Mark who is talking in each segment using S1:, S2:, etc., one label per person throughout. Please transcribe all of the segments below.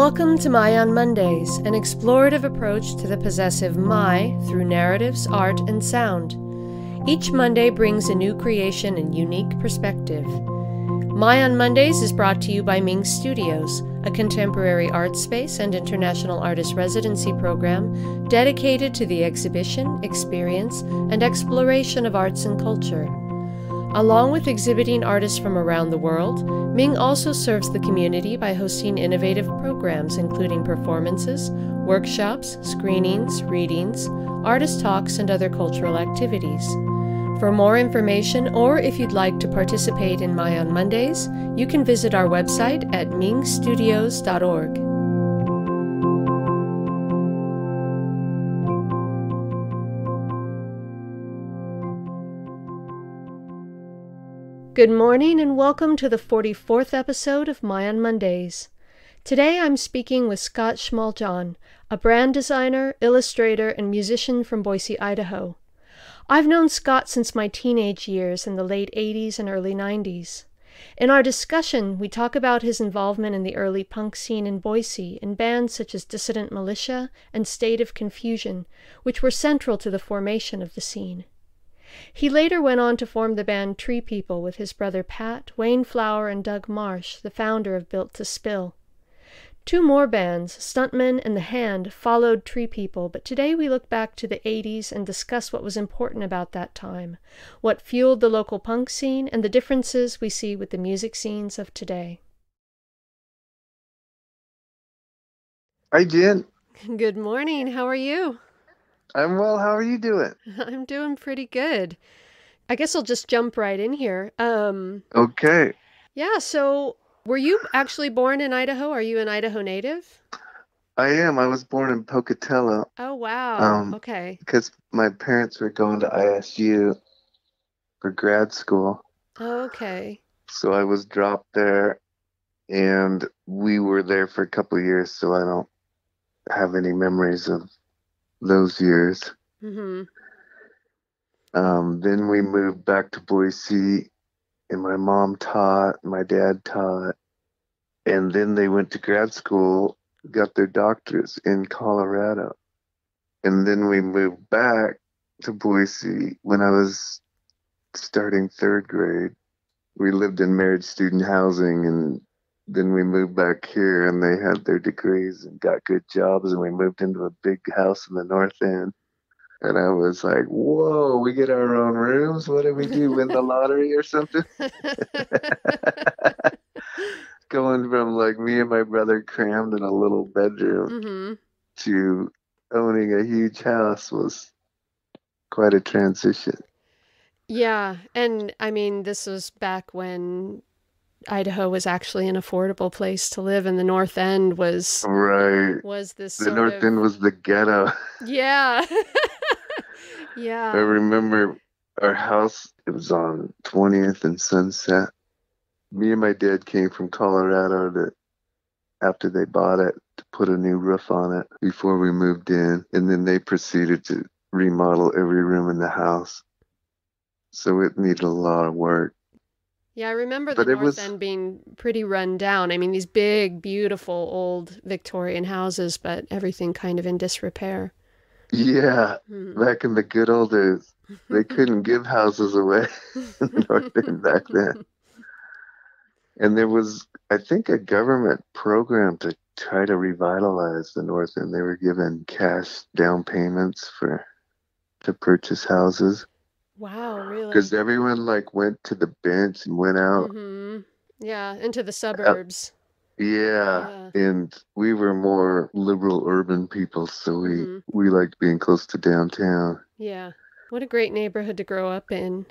S1: Welcome to My on Mondays, an explorative approach to the possessive my through narratives, art, and sound. Each Monday brings a new creation and unique perspective. My on Mondays is brought to you by MING Studios, a contemporary art space and international artist residency program dedicated to the exhibition, experience, and exploration of arts and culture. Along with exhibiting artists from around the world, MING also serves the community by hosting innovative programs including performances, workshops, screenings, readings, artist talks, and other cultural activities. For more information, or if you'd like to participate in My on Mondays, you can visit our website at mingstudios.org. Good morning and welcome to the 44th episode of My on Mondays. Today I'm speaking with Scott Schmaljohn, a brand designer, illustrator, and musician from Boise, Idaho. I've known Scott since my teenage years in the late 80s and early 90s. In our discussion, we talk about his involvement in the early punk scene in Boise in bands such as Dissident Militia and State of Confusion, which were central to the formation of the scene. He later went on to form the band Tree People with his brother Pat, Wayne Flower, and Doug Marsh, the founder of Built to Spill. Two more bands, Stuntmen and The Hand, followed Tree People, but today we look back to the 80s and discuss what was important about that time, what fueled the local punk scene, and the differences we see with the music scenes of today.
S2: Hi, Jen.
S1: Good morning. How are you?
S2: I'm well. How are you doing?
S1: I'm doing pretty good. I guess I'll just jump right in here.
S2: Okay.
S1: Yeah, so were you actually born in Idaho? Are you an Idaho native?
S2: I am. I was born in Pocatello.
S1: Oh, wow. Okay.
S2: Because my parents were going to ISU for grad school.
S1: Okay.
S2: So I was dropped there, and we were there for a couple of years, so I don't have any memories of those years.
S1: Mm-hmm.
S2: Then we moved back to Boise, and my mom taught, my dad taught, and then they went to grad school, got their doctorates in Colorado. And then we moved back to Boise when I was starting third grade. We lived in married student housing, and then we moved back here, and they had their degrees and got good jobs, and we moved into a big house in the north end. And I was like, whoa, we get our own rooms? What did we do, win the lottery or something? Going from like me and my brother crammed in a little bedroom to owning a huge house was quite a transition.
S1: Yeah, and I mean, this was back when Idaho was actually an affordable place to live, and the North End was this
S2: The North End was the ghetto.
S1: Yeah. Yeah.
S2: I remember our house, it was on 20th and Sunset. Me and my dad came from Colorado after they bought it to put a new roof on it before we moved in. And then they proceeded to remodel every room in the house. So it needed a lot of work.
S1: Yeah, I remember the North End being pretty run down. I mean, these big, beautiful, old Victorian houses, but everything kind of in disrepair.
S2: Yeah, back in the good old days, they couldn't give houses away in the North End back then. And there was, I think, a government program to try to revitalize the North End. They were given cash down payments to purchase houses.
S1: Wow, really?
S2: Because everyone went to the bench and went out.
S1: Yeah, into the suburbs.
S2: Yeah, and we were more liberal urban people, so we liked being close to downtown.
S1: Yeah, what a great neighborhood to grow up in.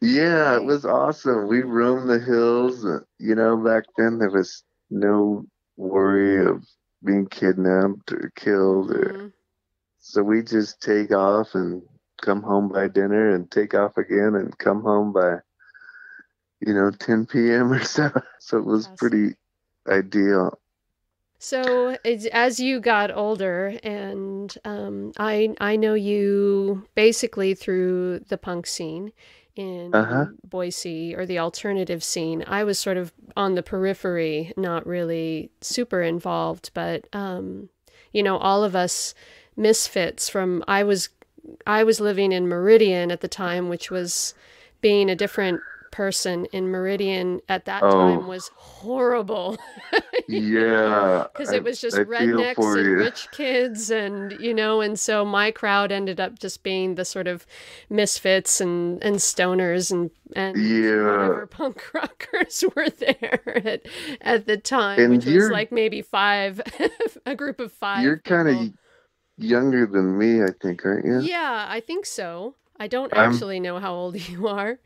S2: Yeah, it was awesome. We roamed the hills. Back then there was no worry of being kidnapped or killed. So we just take off and come home by dinner and take off again and come home by, 10 p.m. or so. So it was pretty ideal.
S1: So as you got older, and I know you basically through the punk scene,
S2: Uh-huh.
S1: in Boise, or the alternative scene. I was sort of on the periphery, not really super involved, but all of us misfits from I was living in Meridian at the time, which was, being a different person in Meridian at that time
S2: Oh,
S1: was horrible.
S2: yeah.
S1: Because
S2: I
S1: it was just
S2: I feel
S1: rednecks
S2: for
S1: and
S2: you.
S1: rich kids, and so my crowd ended up just being the sort of misfits and stoners and
S2: Yeah.
S1: whatever punk rockers were there at the time,
S2: And
S1: which was like maybe five, a group of
S2: you're
S1: five
S2: kind of
S1: people.
S2: younger than me, I think, aren't you?
S1: Yeah, I think so. I don't
S2: I'm
S1: actually know how old you are.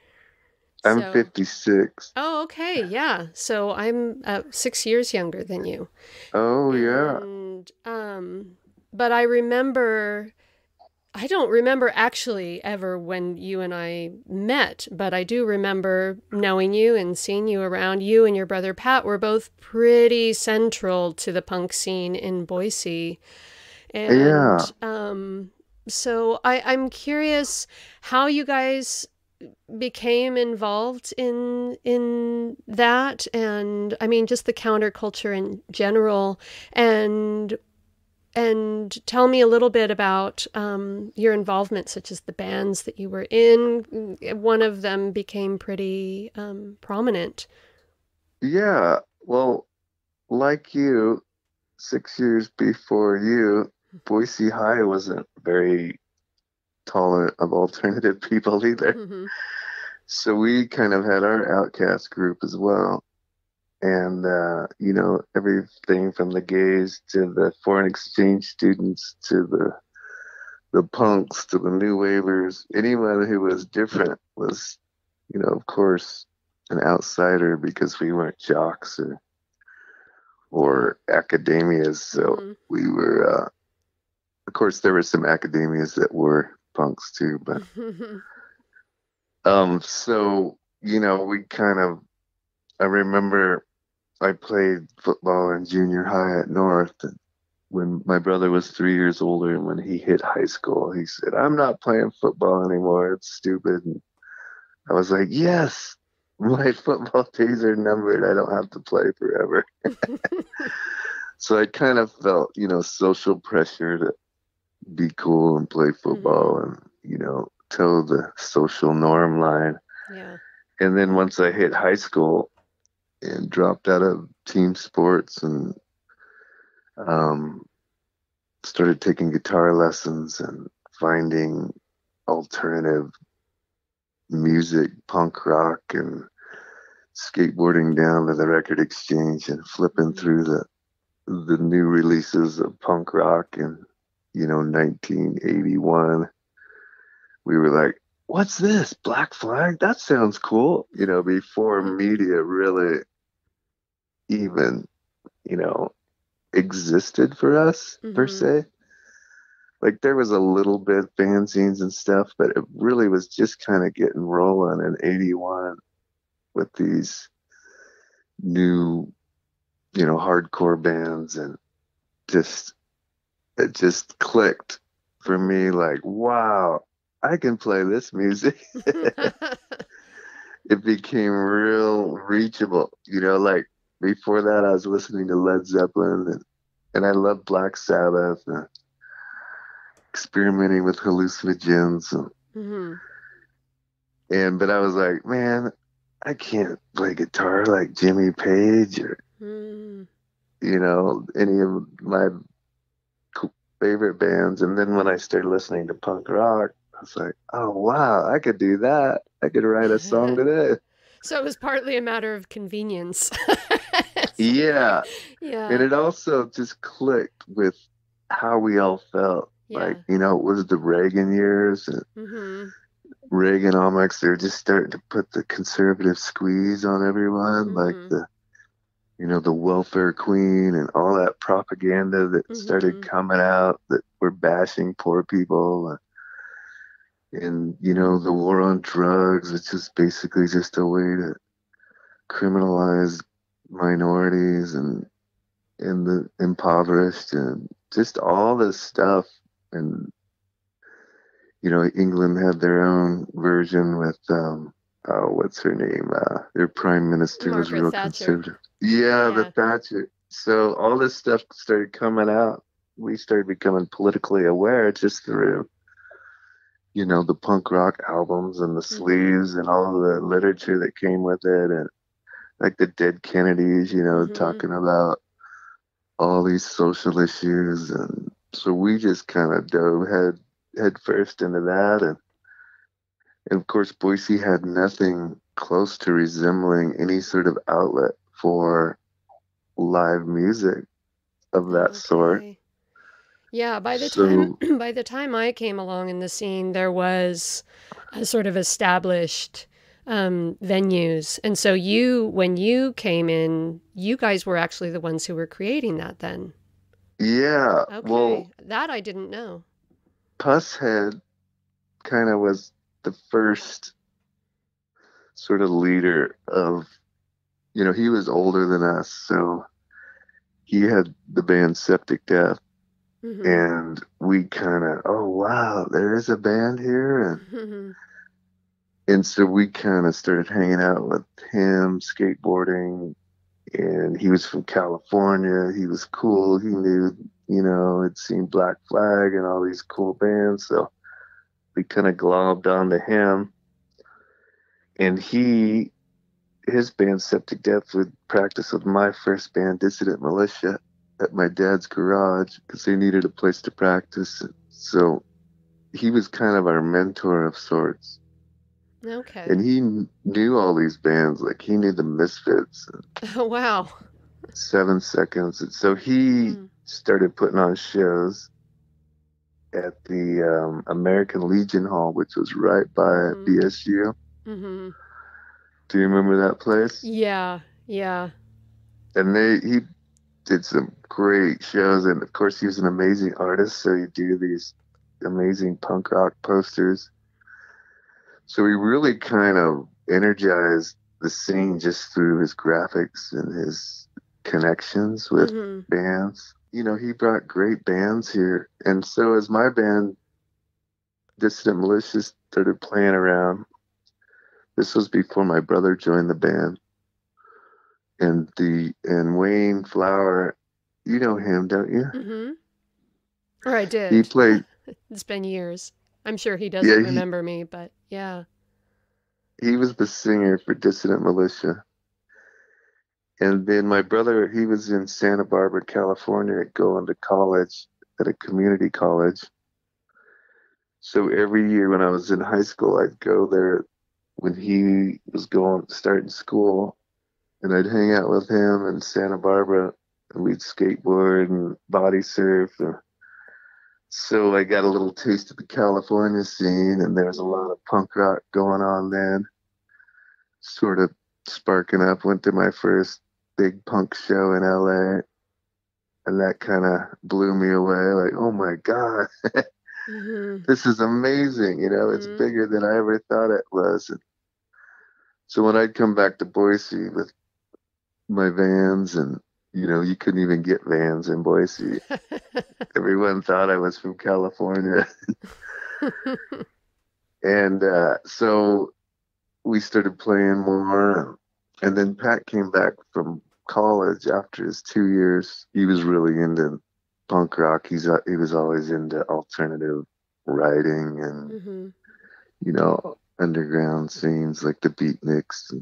S2: I'm
S1: So,
S2: 56.
S1: oh, okay, yeah. So I'm 6 years younger than you.
S2: Oh yeah.
S1: And but I don't remember actually ever when you and I met, but I do remember knowing you and seeing you around. You and your brother Pat were both pretty central to the punk scene in Boise.
S2: Yeah.
S1: And so I'm curious how you guys became involved in that, and I mean just the counterculture in general, and tell me a little bit about your involvement, such as the bands that you were in. One of them became pretty prominent.
S2: Yeah. Well, like you, 6 years before you, Boise High wasn't very tolerant of alternative people either.
S1: Hmm.
S2: So we kind of had our outcast group as well. And, everything from the gays to the foreign exchange students to the punks to the new wavers, anyone who was different was, of course, an outsider because we weren't jocks or academias. So
S1: Hmm.
S2: we were, of course, there were some academias that were punks too, but so we kind of. I remember I played football in junior high at North, and when my brother was 3 years older, and when he hit high school, he said, "I'm not playing football anymore. It's stupid." And I was like, "Yes, my football days are numbered. I don't have to play forever." So I kind of felt, social pressure to be cool and play
S1: Hmm.
S2: football and, toe the social norm line.
S1: Yeah.
S2: And then once I hit high school and dropped out of team sports and um, started taking guitar lessons and finding alternative music, punk rock, and skateboarding down to the record exchange and flipping
S1: Hmm.
S2: through the new releases of punk rock in 1981. We were like, "What's this? Black Flag? That sounds cool." Before media really even you know existed for us per
S1: Hmm.
S2: se. Like there was a little bit fanzines and stuff, but it really was just kind of getting rolling in '81 with these new, hardcore bands, and just it just clicked for me. Like, wow, I can play this music. It became real reachable. Like before that, I was listening to Led Zeppelin, and I loved Black Sabbath, and experimenting with hallucinogens,
S1: Hmm.
S2: but I was like, man, I can't play guitar like Jimmy Page or
S1: Hmm.
S2: any of my favorite bands. And then when I started listening to punk rock, I was like, oh wow, I could do that. I could write a song today.
S1: So it was partly a matter of convenience. It's like,
S2: Yeah, and
S1: yeah,
S2: it also just clicked with how we all felt. Like,
S1: yeah.
S2: it was the Reagan years and
S1: Hmm.
S2: Reaganomics. They're just starting to put the conservative squeeze on everyone, like
S1: Hmm.
S2: the welfare queen and all that propaganda that started
S1: Hmm.
S2: coming out that were bashing poor people, and the war on drugs, which is basically just a way to criminalize minorities and the impoverished and just all this stuff. And England had their own version with, oh, what's her name? Their prime minister was
S1: Margaret
S2: real
S1: Thatcher.
S2: conservative. Yeah, the
S1: Yeah.
S2: Thatcher. So all this stuff started coming out. We started becoming politically aware just through, the punk rock albums and the
S1: Mm-hmm.
S2: sleeves and all of the literature that came with it. And like the Dead Kennedys,
S1: Mm-hmm.
S2: talking about all these social issues. And so we just kind of dove head first into that. And of course, Boise had nothing close to resembling any sort of outlet for live music of that sort.
S1: Okay. Yeah, by the time
S2: So,
S1: by the time I came along in the scene, there was a sort of established venues, and so when you came in, you guys were actually the ones who were creating that then.
S2: yeah,
S1: Okay,
S2: well,
S1: that I didn't know.
S2: Pusshead kind of was the first sort of leader of, he was older than us, so he had the band Septic Death,
S1: Mm-hmm.
S2: and we kind of, oh wow, there is a band here, and so we kind of started hanging out with him, skateboarding, and he was from California. He was cool. He knew, had seen Black Flag and all these cool bands, so we kind of globbed onto him, and his band Septic Death would practice with my first band, Dissident Militia, at my dad's garage because they needed a place to practice. So he was kind of our mentor of sorts.
S1: Okay.
S2: And he knew all these bands, like he knew the Misfits, and
S1: Oh, wow.
S2: 7 Seconds. And so he
S1: Mm.
S2: started putting on shows at the American Legion Hall, which was right by
S1: Mm-hmm.
S2: BSU.
S1: Mm-hmm.
S2: Do you remember that place?
S1: Yeah. Yeah.
S2: And he did some great shows, and of course he was an amazing artist, so he'd do these amazing punk rock posters. So he really kind of energized the scene just through his graphics and his connections with
S1: Mm-hmm.
S2: bands. He brought great bands here. And so as my band, Dissident Militia, started playing around, this was before my brother joined the band. And Wayne Flower, you know him, don't you?
S1: Mm-hmm. Or I
S2: He
S1: did.
S2: played,
S1: It's been years. I'm sure he doesn't
S2: yeah,
S1: remember me, but yeah.
S2: he was the singer for Dissident Militia. And then my brother, he was in Santa Barbara, California, going to college at a community college. So every year when I was in high school, I'd go there when he was starting school, and I'd hang out with him in Santa Barbara, and we'd skateboard and body surf. So I got a little taste of the California scene, and there was a
S1: Mm.
S2: lot of punk rock going on then, sort of sparking up. Went to my first big punk show in LA, and that kind of blew me away. Like, oh my God,
S1: Mm-hmm.
S2: this is amazing. It's
S1: Mm-hmm.
S2: bigger than I ever thought it was. And so when I'd come back to Boise with my vans, and you couldn't even get vans in Boise. Everyone thought I was from California. And so we started playing more. And then Pat came back from college after his 2 years. He was really into punk rock. He was always into alternative writing and
S1: Mm-hmm.
S2: underground scenes like the Beatniks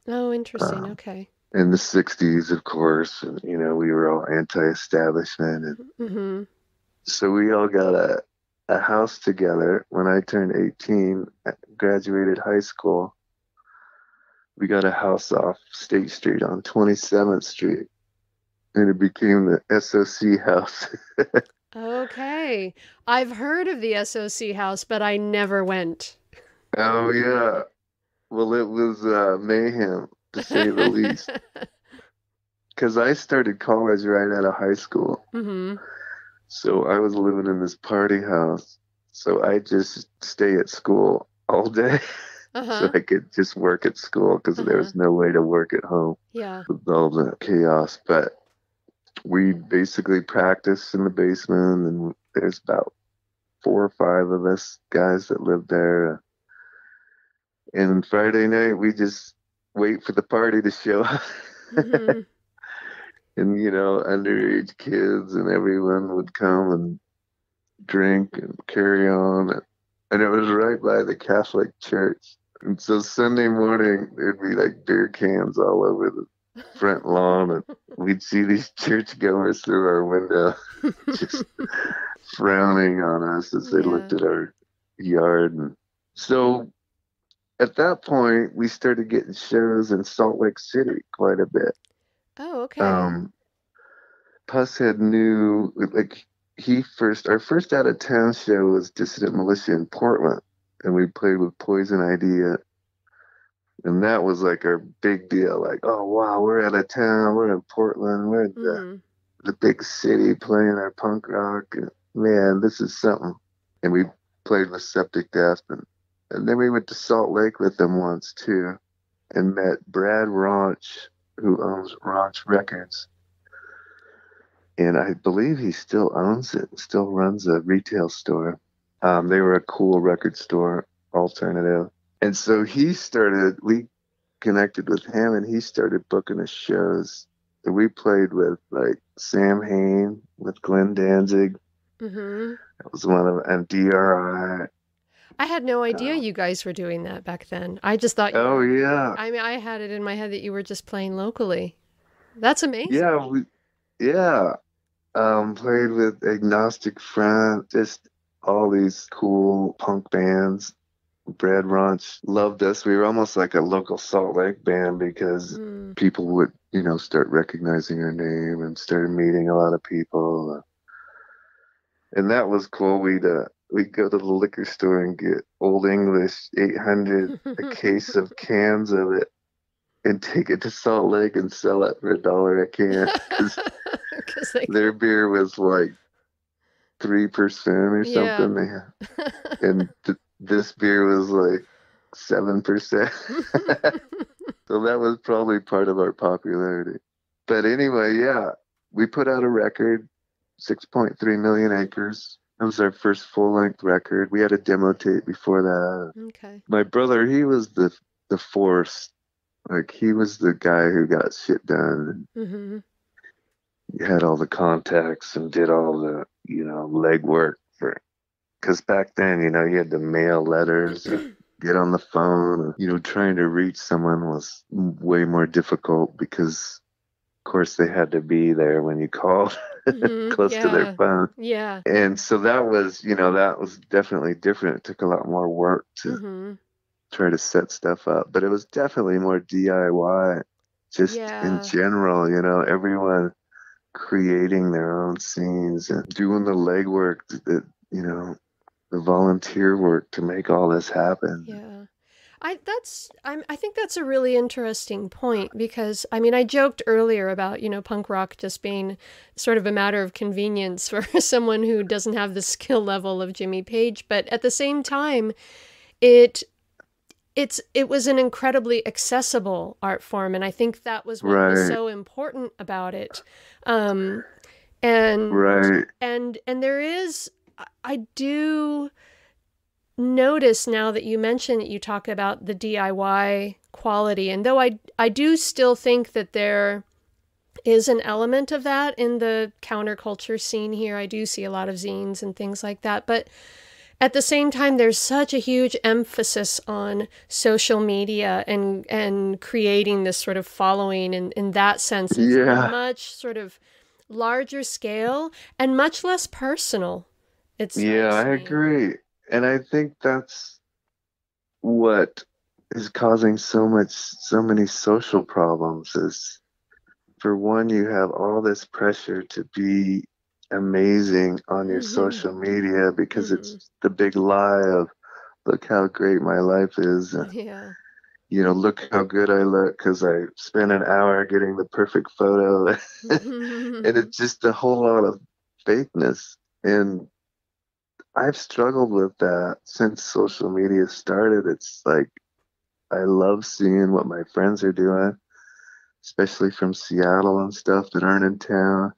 S1: Oh, interesting.
S2: uh,
S1: Okay.
S2: in the '60s, of course. And we were all anti-establishment, and
S1: Mm-hmm.
S2: so we all got a house together when I turned 18, graduated high school. We got a house off State Street on 27th Street, and it became the SOC house.
S1: Okay. I've heard of the SOC house, but I never went.
S2: Oh, yeah. Well, it was mayhem, to say the least. Because I started college right out of high school.
S1: Mm-hmm.
S2: So I was living in this party house. So I just stay at school all day so
S1: Uh-huh.
S2: I could just work at school because there
S1: Uh-huh.
S2: was no way to work at home
S1: Yeah.
S2: with all the chaos. But we basically practiced in the basement, and there's about 4 or 5 of us guys that lived there. And Friday night, we just wait for the party to show up.
S1: Mm-hmm.
S2: And, underage kids and everyone would come and drink and carry on. And it was right by the Catholic church. And so Sunday morning, there'd be like beer cans all over the front lawn. And we'd see these churchgoers through our window just frowning on us as they looked
S1: Yeah.
S2: at our yard. And so at that point, we started getting shows in Salt Lake City quite a bit.
S1: Oh, okay.
S2: Um, Pushead knew, like, our first out of town show was Dissident Militia in Portland, and we played with Poison Idea, and that was like our big deal. Like, oh wow, we're out of town, we're in Portland, we're in
S1: Mm-hmm.
S2: the big city playing our punk rock. And, man, this is something. And we played with Septic Death, and then we went to Salt Lake with them once too, and met Brad Raunch, who owns Raunch Records. And I believe he still owns it, still runs a retail store. They were a cool record store, alternative. And so we connected with him, and he started booking us shows. And we played with like Sam Hain, with Glenn Danzig.
S1: Mm-hmm.
S2: That was one of, and DRI.
S1: I had no idea
S2: Uh,
S1: you guys were doing that back then. I just thought you
S2: oh
S1: were,
S2: yeah,
S1: I mean, I had it in my head that you were just playing locally. That's amazing.
S2: yeah, yeah. Played with Agnostic Front, just all these cool punk bands. Brad Raunch loved us. We were almost like a local Salt Lake band because
S1: Mm.
S2: people would, start recognizing our name and started meeting a lot of people. And that was cool. We'd go to the liquor store and get Old English 800, a case of cans of it, and take it to Salt Lake and sell it for $1 a can because
S1: Because they,
S2: their beer was like 3% or
S1: yeah.
S2: something. And this beer was like 7%. So that was probably part of our popularity. But anyway, yeah, we put out a record, 6.3 million acres. That was our first full-length record. We had a demo tape before that.
S1: Okay.
S2: My brother, he was the force. Like, he was the guy who got shit done.
S1: Mm-hmm.
S2: He had all the contacts and did all the, legwork for, because back then, you had to mail letters and get on the phone. Trying to reach someone was way more difficult because, of course, they had to be there when you called
S1: Mm-hmm.
S2: close to their
S1: Yeah.
S2: phone.
S1: Yeah.
S2: And so that was definitely different. It took a lot more work to
S1: Mm-hmm.
S2: try to set stuff up, but it was definitely more DIY just in
S1: Yeah.
S2: general, everyone creating their own scenes and doing the legwork that, the volunteer work to make all this happen.
S1: Yeah. I think that's a really interesting point because I mean I joked earlier about, punk rock just being sort of a matter of convenience for someone who doesn't have the skill level of Jimmy Page, but at the same time it it was an incredibly accessible art form, and I think that was what was
S2: Right,
S1: so important about it. Um, and
S2: right.
S1: and there is I do notice now that you mention that you talk about the DIY quality, and though I do still think that there is an element of that in the counterculture scene here. I do see a lot of zines and things like that, but at the same time, there's such a huge emphasis on social media and creating this sort of following in that sense. It's a
S2: Yeah,
S1: much sort of larger scale and much less personal, it
S2: yeah,
S1: strikes
S2: I
S1: me.
S2: agree. And I think that's what is causing so many social problems is, for one, you have all this pressure to be amazing on your
S1: Mm-hmm.
S2: social media because
S1: Mm-hmm.
S2: it's the big lie of, look how great my life is.
S1: Yeah.
S2: Look how good I look because I spent an hour getting the perfect photo. And it's just a whole lot of fakeness. And I've struggled with that since social media started. It's like, I love seeing what my friends are doing, especially from Seattle and stuff that aren't in town.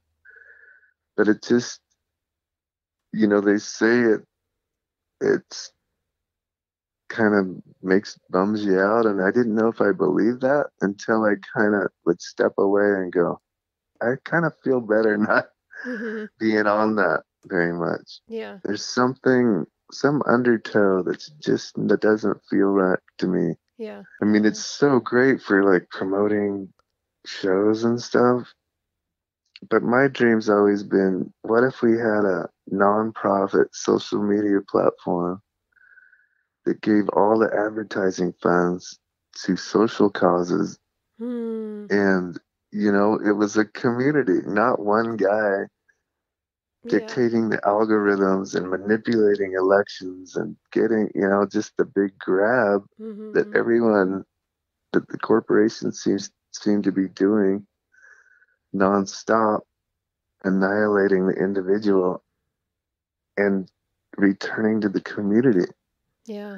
S2: But it just, they say it. it's kind of bums you out. And I didn't know if I believed that until I kind of would step away and go, I kind of feel better not
S1: Mm-hmm.
S2: being on that very much.
S1: Yeah.
S2: There's some undertow that doesn't feel right to me.
S1: Yeah.
S2: I mean, it's so great for like promoting shows and stuff, but my dream's always been, what if we had a nonprofit social media platform that gave all the advertising funds to social causes,
S1: Hmm.
S2: and it was a community, not one guy
S1: Yeah.
S2: dictating the algorithms and manipulating elections and getting, just the big grab that
S1: Mm-hmm.
S2: that the corporations seem to be doing nonstop, annihilating the individual and returning to the community.
S1: Yeah.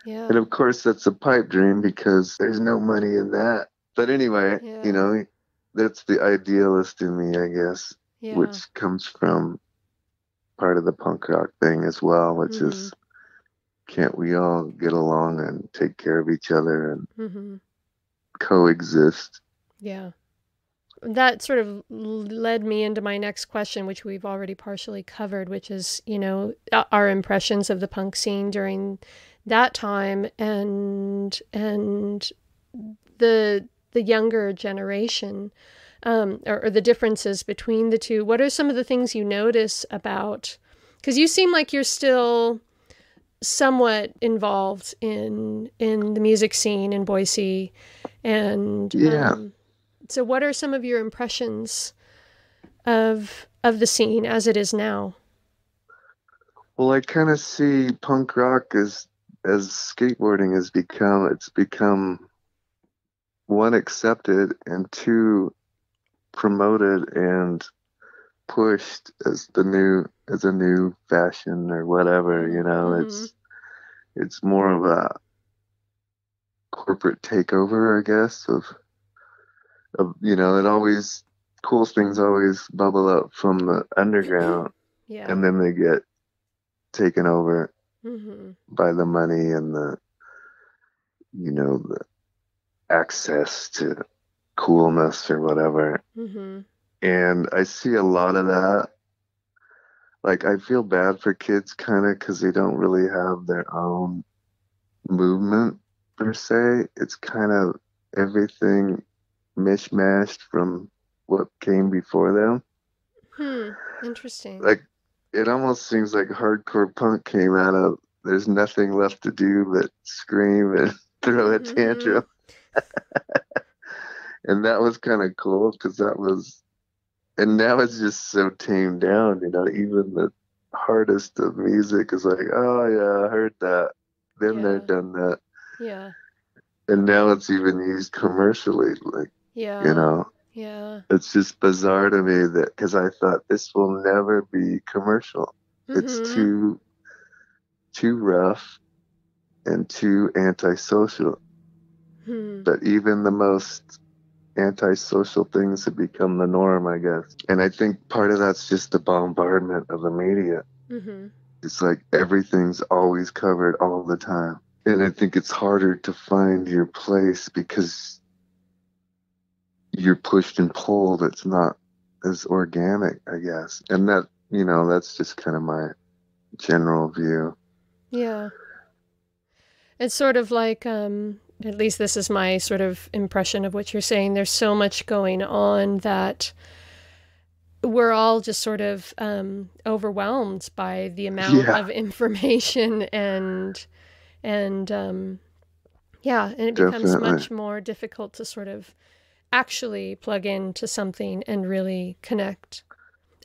S1: Yeah.
S2: And of course, that's a pipe dream because there's no money in that. But anyway,
S1: Yeah.
S2: that's the idealist in me, I guess,
S1: Yeah.
S2: which comes from part of the punk rock thing as well, which
S1: Mm-hmm.
S2: is, can't we all get along and take care of each other and
S1: Mm-hmm.
S2: coexist?
S1: Yeah. That sort of led me into my next question, which we've already partially covered, which is, our impressions of the punk scene during that time and the younger generation, or the differences between the two. What are some of the things you notice about? Because you seem like you're still somewhat involved in the music scene in Boise, and
S2: Yeah.
S1: so what are some of your impressions of the scene as it is now?
S2: Well, I kind of see punk rock as skateboarding it's become one, accepted, and two, promoted and pushed as a new fashion or whatever.
S1: Mm-hmm.
S2: It's more of a corporate takeover, I guess, of it always, cool things always bubble up from the underground,
S1: Yeah.
S2: and then they get taken over
S1: Mm-hmm.
S2: by the money and the access to coolness or whatever.
S1: Mm-hmm.
S2: And I see a lot of that. Like, I feel bad for kids kind of because they don't really have their own movement per se. It's kind of everything mishmashed from what came before them.
S1: Interesting.
S2: Like, it almost seems like hardcore punk came out of, there's nothing left to do but scream and throw a
S1: Mm-hmm.
S2: tantrum. And that was kind of cool because and now it's just so tamed down, even the hardest of music is like, oh yeah, I heard that. Been there,
S1: Yeah.
S2: done that.
S1: Yeah.
S2: And now it's even used commercially. Like, you
S1: Yeah.
S2: know,
S1: Yeah.
S2: it's just bizarre to me that, because I thought this will never be commercial. It's
S1: Mm-hmm.
S2: too rough and too antisocial.
S1: Hmm.
S2: But even the most antisocial things have become the norm, I guess. And I think part of that's just the bombardment of the media.
S1: Mm-hmm.
S2: It's like everything's always covered all the time. And I think it's harder to find your place because you're pushed and pulled. It's not as organic, I guess. And that's just kind of my general view.
S1: Yeah. It's sort of like, at least this is my sort of impression of what you're saying. There's so much going on that we're all just sort of overwhelmed by the amount
S2: Yeah,
S1: of information and yeah, and it becomes
S2: definitely.
S1: much more difficult to sort of actually plug into something and really connect.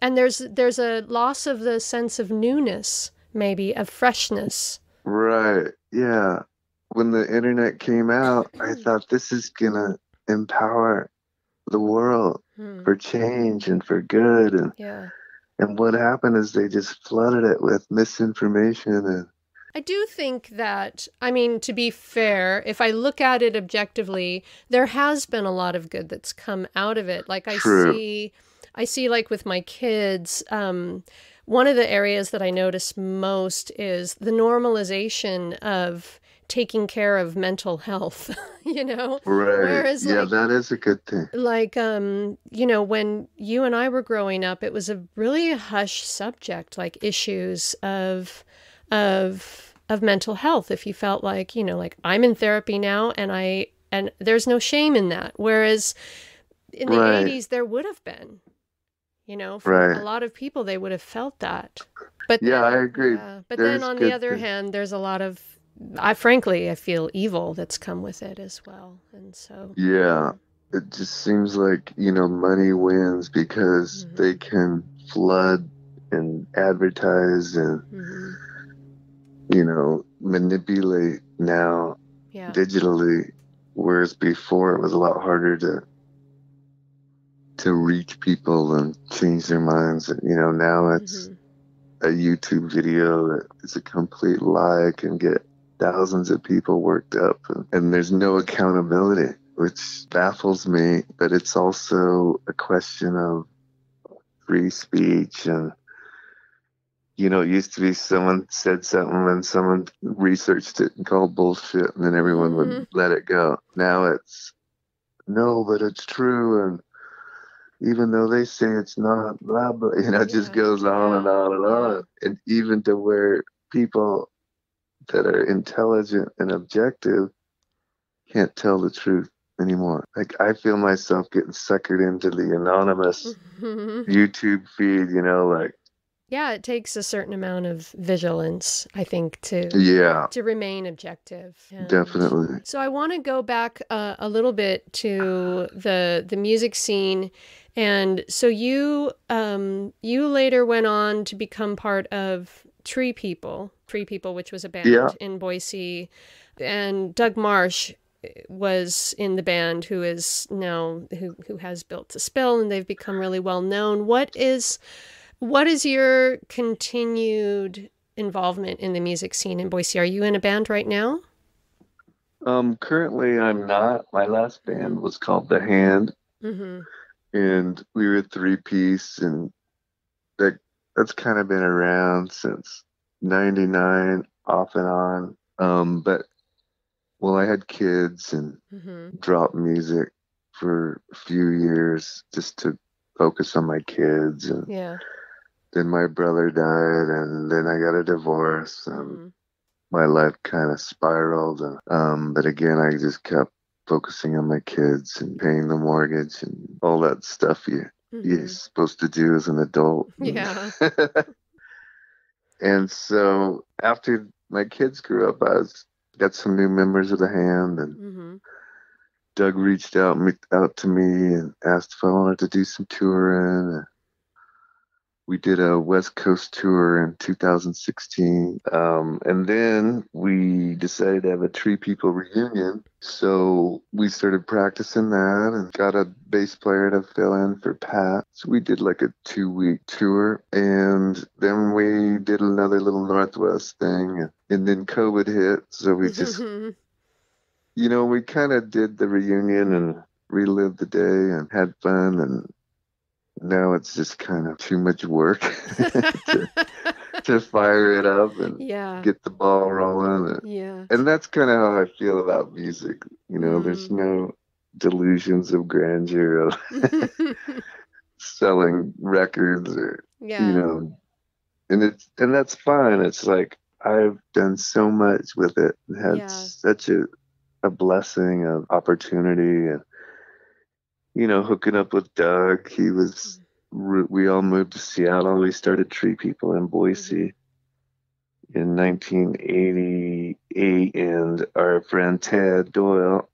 S1: And there's a loss of the sense of newness, maybe of freshness.
S2: Right. Yeah. When the internet came out, I thought this is gonna empower the world
S1: Hmm.
S2: for change and for good.
S1: Yeah.
S2: And what happened is they just flooded it with misinformation and
S1: I do think that, I mean, to be fair, if I look at it objectively, there has been a lot of good that's come out of it. Like
S2: true.
S1: I see like with my kids, one of the areas that I notice most is the normalization of taking care of mental health, you know?
S2: Right.
S1: Whereas
S2: Yeah, that is a good thing.
S1: when you and I were growing up, it was a really hush subject, like issues of mental health. If you felt like, like I'm in therapy now and there's no shame in that. Whereas in the
S2: Right.
S1: 80s there would have been, for a
S2: Right.
S1: lot of people they would have felt that. But
S2: Yeah,
S1: then,
S2: I agree.
S1: yeah, but then
S2: There's
S1: on the
S2: good
S1: other
S2: things.
S1: hand, there's a lot of I feel evil that's come with it as well. And so,
S2: Yeah.
S1: yeah.
S2: It just seems like, money wins because
S1: Hmm.
S2: they can flood and advertise and,
S1: Hmm.
S2: manipulate now
S1: Yeah.
S2: digitally, whereas before it was a lot harder to reach people and change their minds. And, now it's
S1: Hmm.
S2: a YouTube video that is a complete lie, can get thousands of people worked up, and there's no accountability, which baffles me. But it's also a question of free speech. And, it used to be someone said something and someone researched it and called bullshit, and then everyone
S1: Hmm.
S2: would let it go. Now it's no, but it's true. And even though they say it's not, blah, blah, it just
S1: Yeah.
S2: goes on and
S1: Yeah.
S2: on and on.
S1: Yeah.
S2: And even to where people that are intelligent and objective can't tell the truth anymore. Like, I feel myself getting suckered into the anonymous YouTube feed, like,
S1: Yeah, it takes a certain amount of vigilance, I think, to
S2: yeah,
S1: remain objective. And
S2: definitely.
S1: so I want to go back a little bit to the music scene. And so you later went on to become part of Tree People, which was a
S2: Yeah,
S1: band in Boise, and Doug Marsh was in the band, who is now who has Built to Spill, and they've become really well known. What is your continued involvement in the music scene in Boise? Are you in a band right now?
S2: currently I'm not. My last
S1: Mm-hmm.
S2: band was called The Hand,
S1: Mm-hmm.
S2: and we were a three-piece, and that that's kind of been around since '99, off and on. But well, I had kids and
S1: Mm-hmm.
S2: dropped music for a few years just to focus on my kids. And
S1: Yeah.
S2: then my brother died, and then I got a divorce, and
S1: Mm-hmm.
S2: my life kind of spiraled. And but again, I just kept focusing on my kids and paying the mortgage and all that stuff you're
S1: Mm-hmm.
S2: supposed to do as an adult.
S1: Yeah.
S2: And so after my kids grew up, got some new members of the hand, and
S1: Mm-hmm.
S2: Doug reached out to me and asked if I wanted to do some touring. We did a West Coast tour in 2016. And then we decided to have a Tree People reunion. So we started practicing that and got a bass player to fill in for Pat. So we did like a 2-week tour. And then we did another little Northwest thing. And then COVID hit. So we just,
S1: Mm-hmm.
S2: we kind of did the reunion and relived the day and had fun. And now it's just kind of too much work to fire it up and
S1: Yeah.
S2: get the ball rolling.
S1: Yeah.
S2: And that's kind of how I feel about music. There's
S1: Mm.
S2: no delusions of grandeur of selling records or, you
S1: Yeah.
S2: know, and that's fine. It's like I've done so much with it and had
S1: Yeah.
S2: such a blessing of opportunity. And hooking up with Doug. We all moved to Seattle. We started Tree People in
S1: Mm-hmm.
S2: Boise in 1988, and our friend Ted Doyle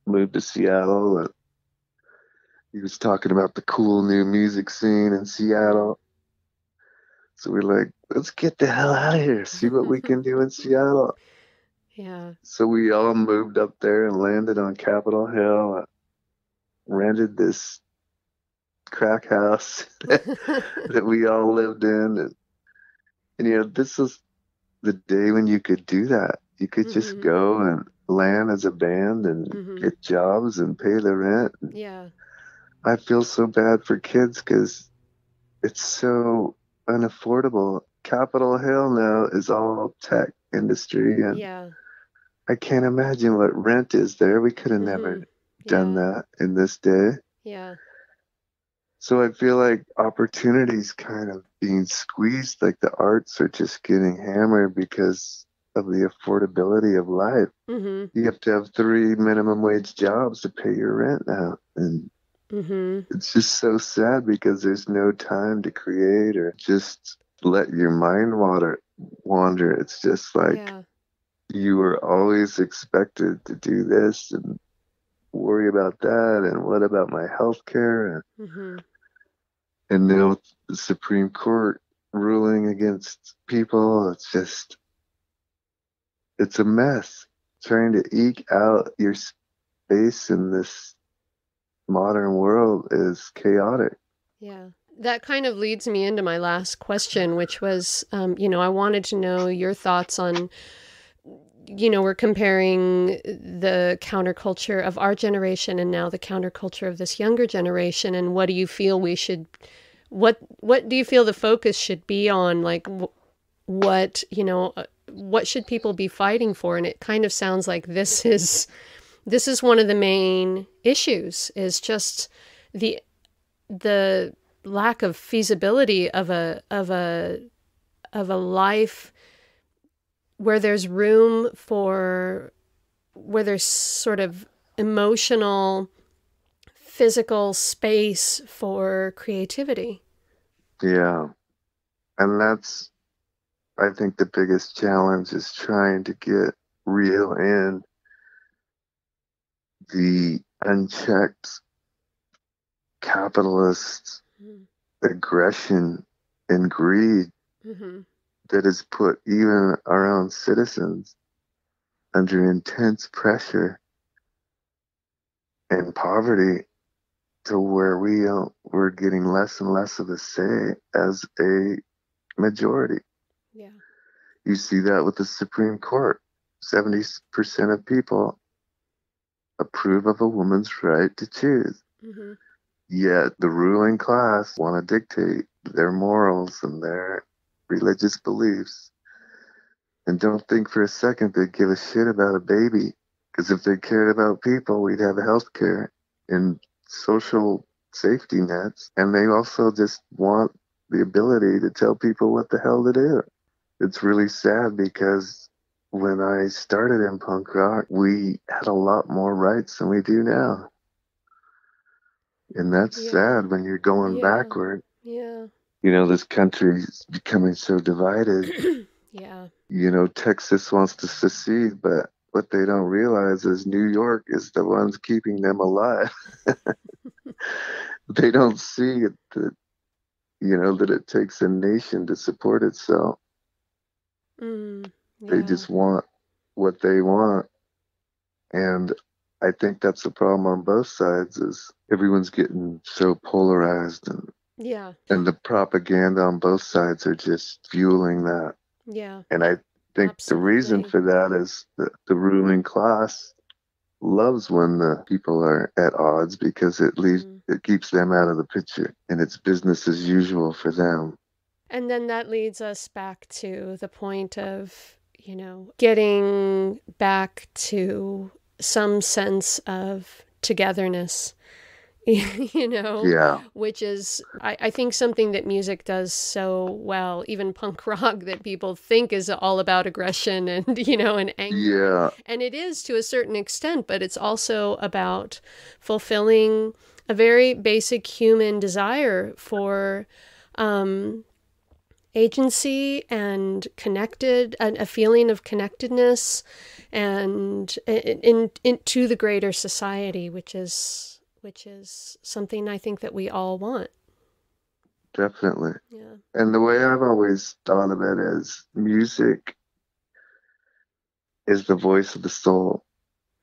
S2: moved to Seattle. And he was talking about the cool new music scene in
S1: Mm-hmm.
S2: Seattle. So we're like, let's get the hell out of here, see what we can do in Seattle.
S1: Yeah.
S2: So we all moved up there and landed on Capitol Hill, rented this crack house that we all lived in. And this is the day when you could do that. You could just
S1: Mm-hmm.
S2: go and land as a band and
S1: Mm-hmm.
S2: get jobs and pay the rent.
S1: Yeah.
S2: I feel so bad for kids because it's so unaffordable. Capitol Hill now is all tech industry, and
S1: Yeah.
S2: I can't imagine what rent is there. We could have
S1: Mm-hmm.
S2: never done
S1: Yeah.
S2: that in this day.
S1: Yeah.
S2: So I feel like opportunities kind of being squeezed, like the arts are just getting hammered because of the affordability of life.
S1: Mm-hmm.
S2: You have to have 3 minimum wage jobs to pay your rent now. And
S1: Mm-hmm.
S2: it's just so sad because there's no time to create or just let your mind wander. It's just like
S1: Yeah.
S2: you were always expected to do this and worry about that and what about my health care
S1: Mm-hmm.
S2: and now the Supreme Court ruling against people. It's a mess trying to eke out your space in this modern world is chaotic.
S1: Yeah. That kind of leads me into my last question, which was, I wanted to know your thoughts on, we're comparing the counterculture of our generation and now the counterculture of this younger generation. And what do you feel what do you feel the focus should be on? Like, what should people be fighting for? And it kind of sounds like this is one of the main issues, is just the lack of feasibility of a life where there's room for, where there's sort of emotional, physical space for creativity.
S2: Yeah. And that's, I think, the biggest challenge is trying to get real in the unchecked capitalist aggression and greed
S1: Mm-hmm.
S2: that has put even our own citizens under intense pressure and poverty to where we're getting less and less of a say as a majority.
S1: Yeah.
S2: You see that with the Supreme Court. 70% of people approve of a woman's right to choose.
S1: Mm-hmm.
S2: Yet the ruling class want to dictate their morals and their religious beliefs and don't think for a second they'd give a shit about a baby. Because if they cared about people, we'd have health care and social safety nets. And they also just want the ability to tell people what the hell to do. It's really sad because when I started in punk rock, we had a lot more rights than we do now. And that's
S1: Yeah.
S2: sad when you're going
S1: Yeah.
S2: backward.
S1: Yeah.
S2: This country's becoming so divided.
S1: Yeah.
S2: Texas wants to secede, but what they don't realize is New York is the ones keeping them alive. They don't see it that it takes a nation to support itself. They
S1: Yeah.
S2: just want what they want. And I think that's the problem on both sides is everyone's getting so polarized
S1: Yeah.
S2: and the propaganda on both sides are just fueling that.
S1: Yeah.
S2: And I think the reason
S1: Absolutely.
S2: for that is that the ruling class loves when the people are at odds because it keeps them out of the picture and it's business as usual for them.
S1: And then that leads us back to the point of, getting back to some sense of togetherness,
S2: Yeah.
S1: which is, I think, something that music does so well, even punk rock, that people think is all about aggression and, and anger.
S2: Yeah.
S1: And it is to a certain extent, but it's also about fulfilling a very basic human desire for, agency and a feeling of connectedness, and into the greater society, which is something I think that we all want.
S2: Definitely.
S1: Yeah.
S2: And the way I've always thought of it is music is the voice of the soul.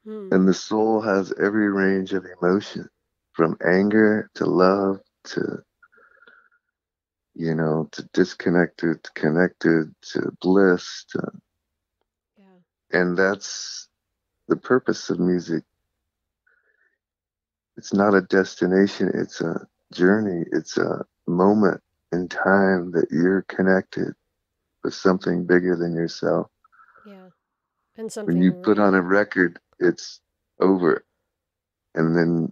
S1: Hmm.
S2: And the soul has every range of emotion from anger to love to disconnected, to connected, to bliss.
S1: Yeah.
S2: And that's the purpose of music. It's not a destination, it's a journey, it's a moment in time that you're connected with something bigger than yourself.
S1: Yeah. And
S2: When you
S1: something
S2: put on a
S1: really,
S2: record, it's over. And then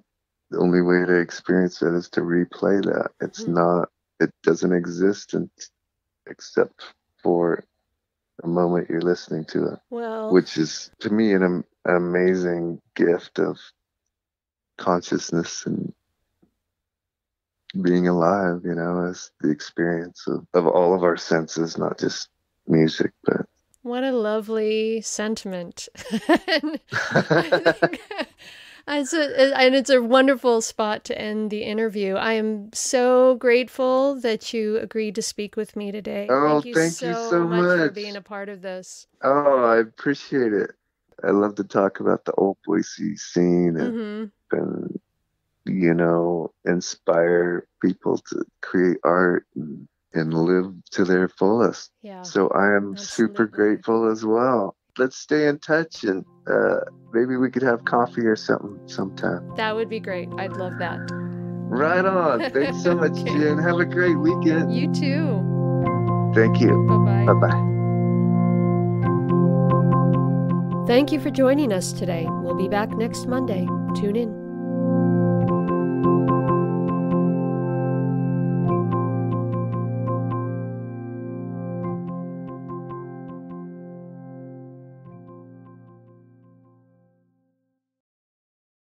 S2: the only way to experience it is to replay that. It doesn't exist except for the moment you're listening to it,
S1: well,
S2: which is to me an amazing gift of consciousness and being alive, is the experience of all of our senses, not just music, but
S1: what a lovely sentiment. And I think it's a wonderful spot to end the interview. I am so grateful that you agreed to speak with me today.
S2: oh,
S1: Thank you
S2: thank you
S1: so
S2: so
S1: much for
S2: much.
S1: being a part of this.
S2: Oh, I appreciate it. I love to talk about the old Boise scene
S1: Mm-hmm.
S2: and inspire people to create art and live to their fullest.
S1: Yeah,
S2: So I am super
S1: absolutely.
S2: grateful as well. Let's stay in touch and maybe we could have coffee or something sometime.
S1: That would be great. I'd love that.
S2: Right on. Thanks so much,
S1: Okay.
S2: Jen. Have a great weekend.
S1: You too.
S2: Thank you.
S1: Bye-bye.
S2: Bye-bye.
S1: Thank you for joining us today. We'll be back next Monday. Tune in.